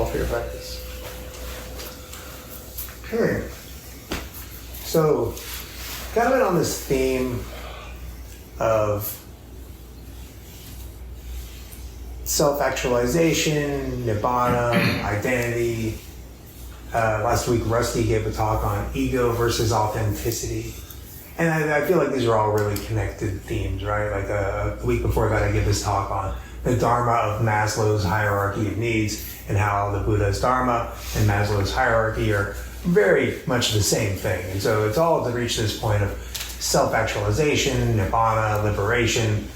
all for your practice. Okay. So, kind of been on this theme of self-actualization, nibbana, identity. Last week, Rusty gave a talk on ego versus authenticity. And I feel like these are all really connected themes, right? Like a week before that, I gave this talk on the Dharma of Maslow's hierarchy of needs and how the Buddha's Dharma and Maslow's hierarchy are very much the same thing. And so it's all to reach this point of self-actualization, nibbana, liberation.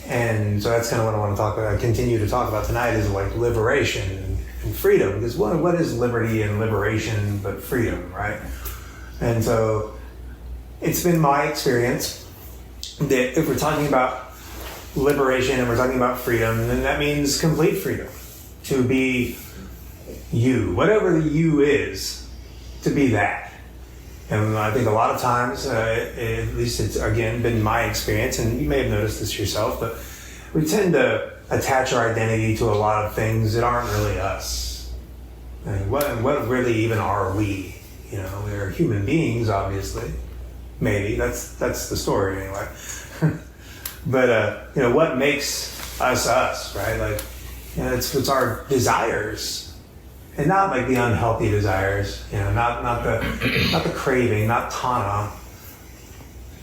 And so that's kind of what I want to continue to talk about tonight is like liberation and freedom. Because what is liberty and liberation but freedom, right? And so it's been my experience that if we're talking about liberation and we're talking about freedom, then that means complete freedom. To be you, whatever the you is, to be that. And I think a lot of times, at least it's, again, been my experience, and you may have noticed this yourself, but we tend to attach our identity to a lot of things that aren't really us. I mean, what really even are we? You know, we're human beings, obviously. Maybe. That's the story, anyway. But, what makes us, right? Like, it's our desires. And not like the unhealthy desires, not the craving, not tanha,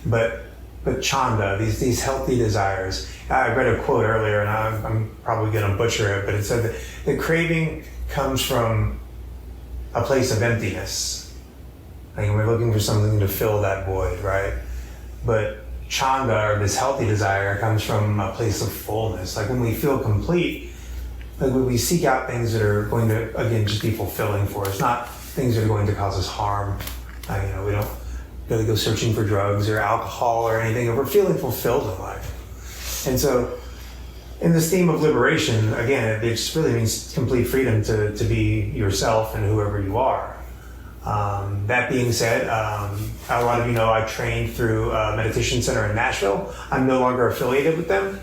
but chanda, these healthy desires. I read a quote earlier, and I'm probably going to butcher it, but it said that the craving comes from a place of emptiness. Like we're looking for something to fill that void, right? But chanda, or this healthy desire, comes from a place of fullness. Like when we feel complete, like we seek out things that are going to, again, just be fulfilling for us, not things that are going to cause us harm. We don't really go searching for drugs or alcohol or anything. If we're feeling fulfilled in life. And so in this theme of liberation, again, it just really means complete freedom to be yourself and whoever you are. That being said, a lot of you know I trained through a meditation center in Nashville. I'm no longer affiliated with them.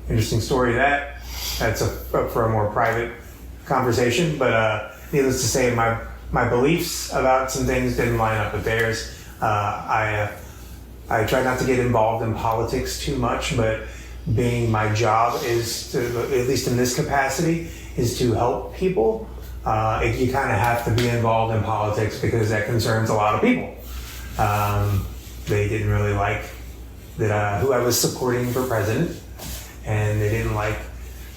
Interesting story that. That's for a more private conversation, but needless to say, my beliefs about some things didn't line up with theirs. I try not to get involved in politics too much, but being my job is to, at least in this capacity, is to help people. You kind of have to be involved in politics because that concerns a lot of people. They didn't really like that who I was supporting for president, and they didn't like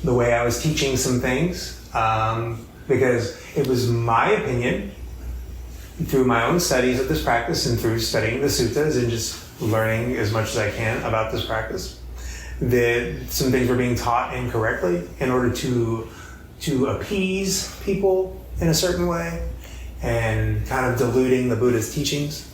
the way I was teaching some things, because it was my opinion through my own studies of this practice and through studying the suttas and just learning as much as I can about this practice, that some things were being taught incorrectly in order to appease people in a certain way and kind of diluting the Buddha's teachings.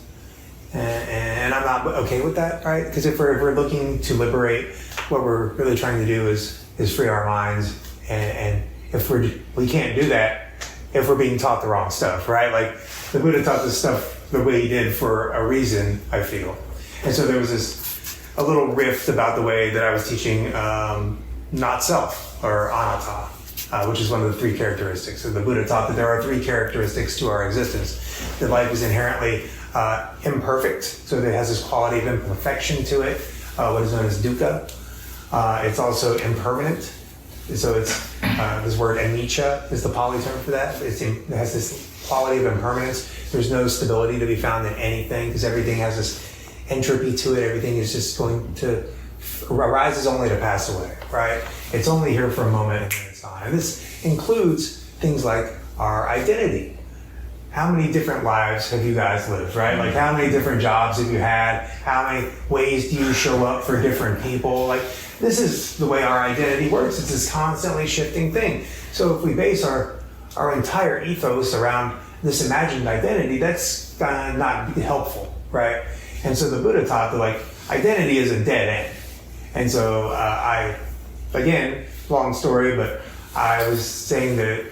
And I'm not okay with that, right? Because if we're looking to liberate, what we're really trying to do is free our minds, and if we can't do that if we're being taught the wrong stuff, right? Like the Buddha taught this stuff the way he did for a reason, I feel. And so there was a little rift about the way that I was teaching not self, or anatta, which is one of the three characteristics. So the Buddha taught that there are three characteristics to our existence. That life is inherently imperfect, so it has this quality of imperfection to it, what is known as dukkha. It's also impermanent, so it's this word anicca is the Pali term for that. It has this quality of impermanence. There's no stability to be found in anything because everything has this entropy to it. Everything is just going to arises only to pass away, right? It's only here for a moment and then it's gone. And this includes things like our identity. How many different lives have you guys lived, right? Like how many different jobs have you had? How many ways do you show up for different people? Like this is the way our identity works. It's this constantly shifting thing. So if we base our entire ethos around this imagined identity, that's not helpful, right? And so the Buddha taught that like identity is a dead end. And so again, long story, but I was saying that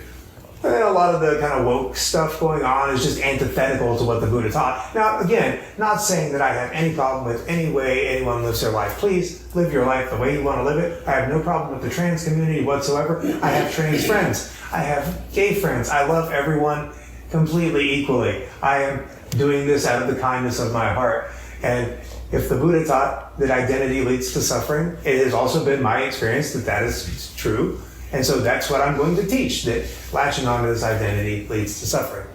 And then a lot of the kind of woke stuff going on is just antithetical to what the Buddha taught. Now, again, not saying that I have any problem with any way anyone lives their life. Please live your life the way you want to live it. I have no problem with the trans community whatsoever. I have trans friends. I have gay friends. I love everyone completely equally. I am doing this out of the kindness of my heart. And if the Buddha taught that identity leads to suffering, it has also been my experience that that is true. And so that's what I'm going to teach, that latching onto this identity leads to suffering.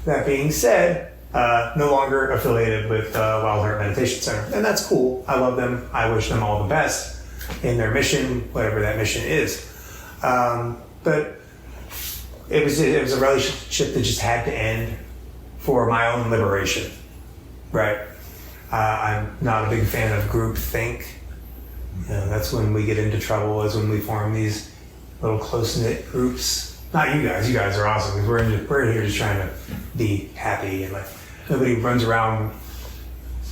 That being said, no longer affiliated with Wild Heart Meditation Center. And that's cool. I love them. I wish them all the best in their mission, whatever that mission is. But it was a relationship that just had to end for my own liberation, right? I'm not a big fan of groupthink. That's when we get into trouble, is when we form these little close-knit groups. Not you guys. You guys are awesome, because we're here just trying to be happy, and like nobody runs around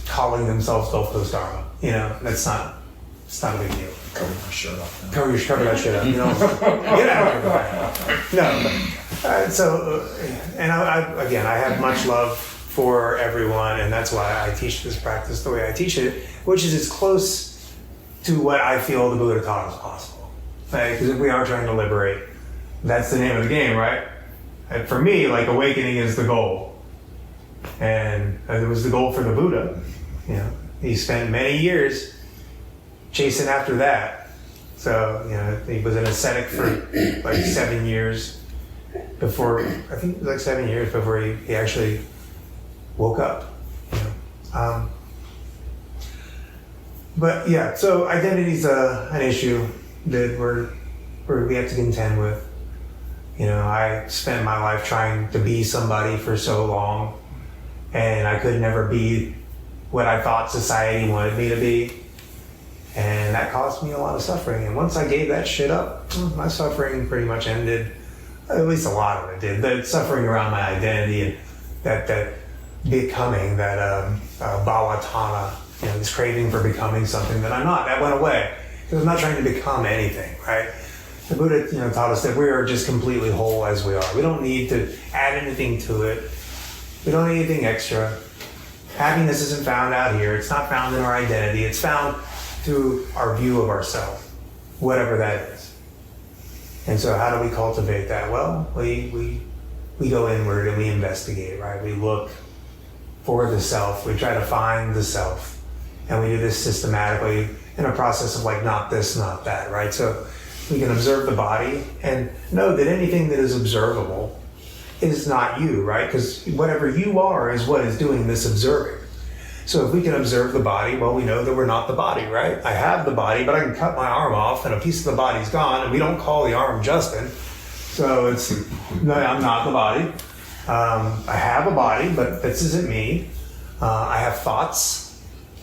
calling themselves Gulf Coast Dharma. It's not a big deal. Cover my shirt up. Cover that shit up. Get out of here. No. I have much love for everyone, and that's why I teach this practice the way I teach it, which is as close to what I feel the Buddha taught as possible. Right? Because if we are trying to liberate, that's the name of the game, right? And for me, like, awakening is the goal. And it was the goal for the Buddha. He spent many years chasing after that. So, he was an ascetic for like 7 years before, I think it was like 7 years before he actually woke up. But yeah, so identity's an issue that we have to contend with. I spent my life trying to be somebody for so long, and I could never be what I thought society wanted me to be. And that caused me a lot of suffering. And once I gave that shit up, my suffering pretty much ended. At least a lot of it did. The suffering around my identity and that becoming, that balatana, this craving for becoming something that I'm not, that went away. Because I'm not trying to become anything, right? The Buddha, taught us that we are just completely whole as we are. We don't need to add anything to it. We don't need anything extra. Happiness isn't found out here. It's not found in our identity. It's found through our view of ourselves, whatever that is. And so how do we cultivate that? Well, we go inward and we investigate, right? We look for the self. We try to find the self. And we do this systematically in a process of like, not this, not that, right? So we can observe the body and know that anything that is observable is not you, right? Because whatever you are is what is doing this observing. So if we can observe the body, well, we know that we're not the body, right? I have the body, but I can cut my arm off and a piece of the body's gone, and we don't call the arm Justin. So no, I'm not the body. I have a body, but this isn't me. I have thoughts.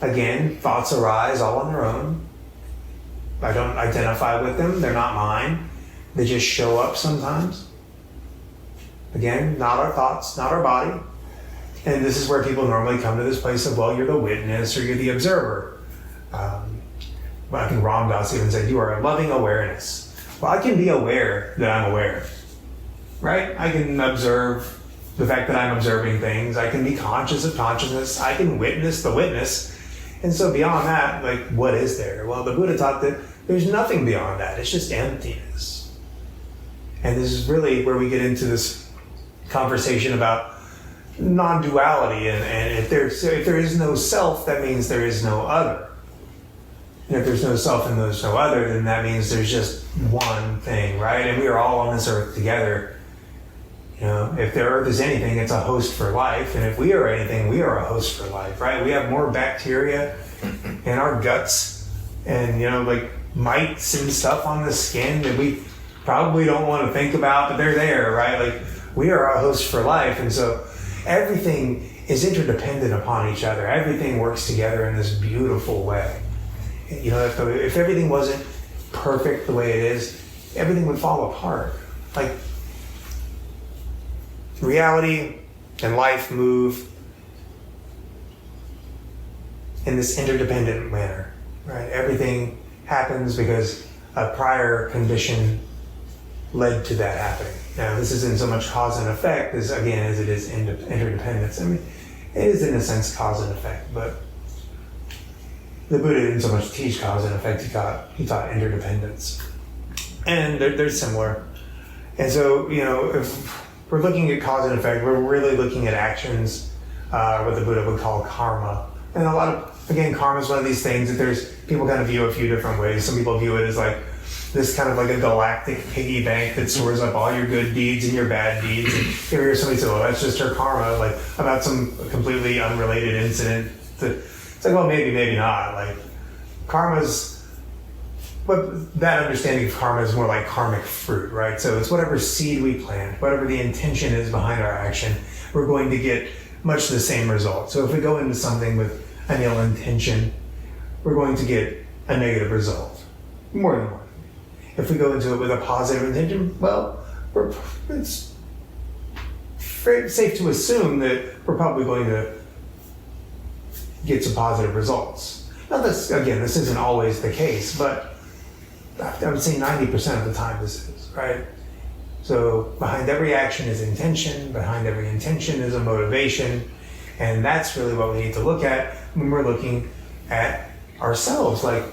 Again, thoughts arise all on their own. I don't identify with them. They're not mine. They just show up sometimes. Again, not our thoughts, not our body. And this is where people normally come to this place of, well, you're the witness or you're the observer. But I think Ram Dass even said, you are a loving awareness. Well, I can be aware that I'm aware, right? I can observe the fact that I'm observing things. I can be conscious of consciousness. I can witness the witness. And so beyond that, like, what is there? Well, the Buddha taught that there's nothing beyond that. It's just emptiness. And this is really where we get into this conversation about non-duality. And if there is no self, that means there is no other. And if there's no self and there's no other, then that means there's just one thing, right? And we are all on this earth together. If the earth is anything, it's a host for life. And if we are anything, we are a host for life, right? We have more bacteria in our guts and, like mites and stuff on the skin that we probably don't want to think about, but they're there, right? Like, we are a host for life. And so everything is interdependent upon each other. Everything works together in this beautiful way. If everything wasn't perfect the way it is, everything would fall apart. Like, reality and life move in this interdependent manner, right? Everything happens because a prior condition led to that happening. Now, this isn't so much cause and effect as it is interdependence. I mean, it is in a sense cause and effect, but the Buddha didn't so much teach cause and effect, he taught interdependence. And they're similar. And so, if we're looking at cause and effect, we're really looking at actions, what the Buddha would call karma. And a lot of, again, karma is one of these things that people kind of view a few different ways. Some people view it as like this kind of like a galactic piggy bank that stores up all your good deeds and your bad deeds. And you hear somebody say, well, that's just her karma, like about some completely unrelated incident. It's like, well, maybe not. Like but that understanding of karma is more like karmic fruit, right? So it's whatever seed we plant, whatever the intention is behind our action, we're going to get much the same result. So if we go into something with an ill intention, we're going to get a negative result, more than one. If we go into it with a positive intention, well, it's safe to assume that we're probably going to get some positive results. Now, this isn't always the case, but I would say 90% of the time this is, right? So behind every action is intention, behind every intention is a motivation, and that's really what we need to look at when we're looking at ourselves. Like,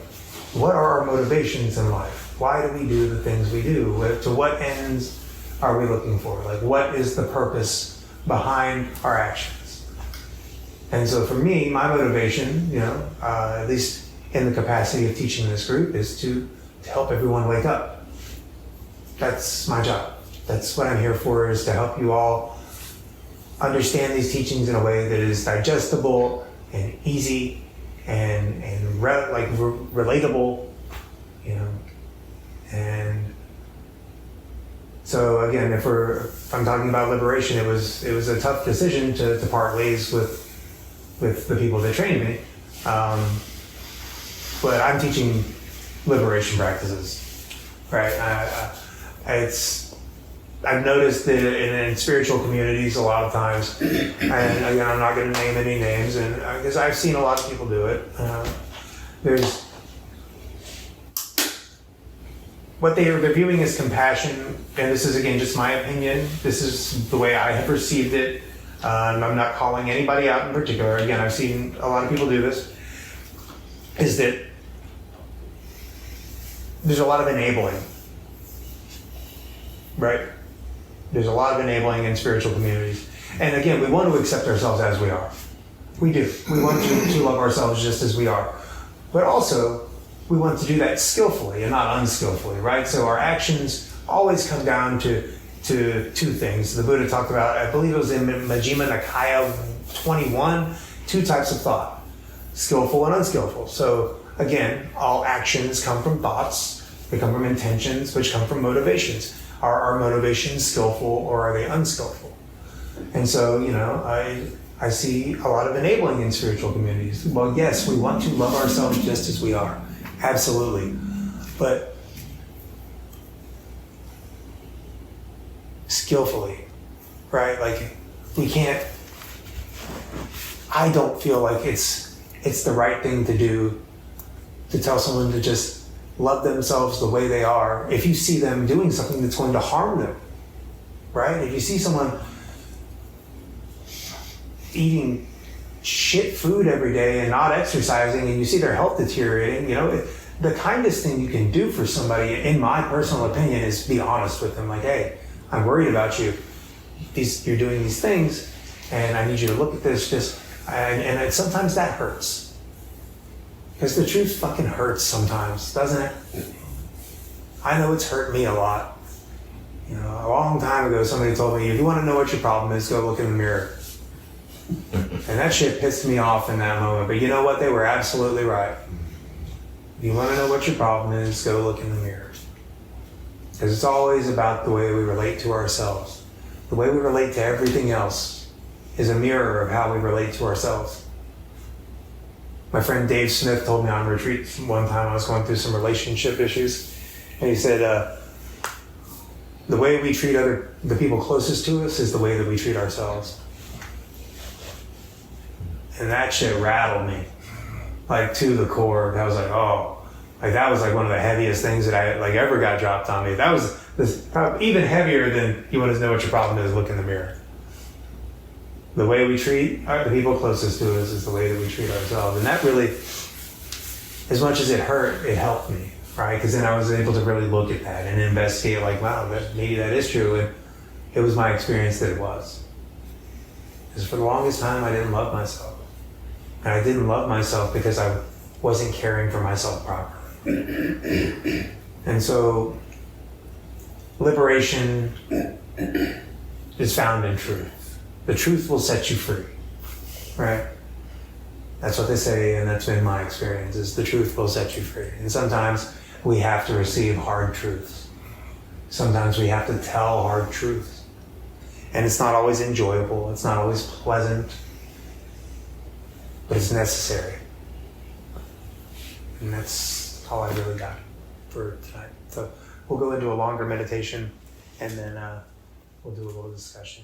what are our motivations in life? Why do we do the things we do? To what ends are we looking for? Like, what is the purpose behind our actions? And so for me, my motivation, at least in the capacity of teaching this group, is to help everyone wake up. That's my job. That's what I'm here for, is to help you all understand these teachings in a way that is digestible and easy and relatable, And so again, if I'm talking about liberation, it was a tough decision to part ways with the people that trained me. But I'm teaching liberation practices, right? I've noticed that in spiritual communities a lot of times, and again, I'm not going to name any names, and because I've seen a lot of people do it. There's what they're viewing as compassion, and this is again just my opinion. This is the way I have perceived it. I'm not calling anybody out in particular. Again, I've seen a lot of people do this. Is that there's a lot of enabling, right? There's a lot of enabling in spiritual communities. And again, we want to accept ourselves as we are. We do. We want to love ourselves just as we are. But also, we want to do that skillfully and not unskillfully, right? So our actions always come down to two things. The Buddha talked about, I believe it was in Majjhima Nikaya 21, two types of thought, skillful and unskillful. So again, all actions come from thoughts. They come from intentions, which come from motivations. Are our motivations skillful or are they unskillful? And so, I see a lot of enabling in spiritual communities. Well, yes, we want to love ourselves just as we are. Absolutely. But skillfully, right? Like, we can't, I don't feel like it's the right thing to do to tell someone to just love themselves the way they are if you see them doing something that's going to harm them, right? If you see someone eating shit food every day and not exercising and you see their health deteriorating, the kindest thing you can do for somebody, in my personal opinion, is be honest with them. Like, hey, I'm worried about you. You're doing these things and I need you to look at this. And sometimes that hurts. Because the truth fucking hurts sometimes, doesn't it? I know it's hurt me a lot. A long time ago, somebody told me, if you want to know what your problem is, go look in the mirror. And that shit pissed me off in that moment. But you know what? They were absolutely right. If you want to know what your problem is, go look in the mirror. Because it's always about the way we relate to ourselves. The way we relate to everything else is a mirror of how we relate to ourselves. My friend Dave Smith told me on retreat one time, I was going through some relationship issues, and he said, the way we treat the people closest to us is the way that we treat ourselves. And that shit rattled me, like, to the core. I was like, oh, like, that was like one of the heaviest things that I ever got dropped on me. That was Even heavier than you want to know what your problem is, look in the mirror. The way we treat the people closest to us is the way that we treat ourselves. And that really, as much as it hurt, it helped me, right? Because then I was able to really look at that and investigate, like, wow, maybe that is true. And it was my experience that it was. Because for the longest time, I didn't love myself. And I didn't love myself because I wasn't caring for myself properly. And so, liberation is found in truth. The truth will set you free, right? That's what they say, and that's been my experience, is the truth will set you free. And sometimes we have to receive hard truths. Sometimes we have to tell hard truths. And it's not always enjoyable, it's not always pleasant, but it's necessary. And that's all I really got for tonight. So we'll go into a longer meditation, and then we'll do a little discussion.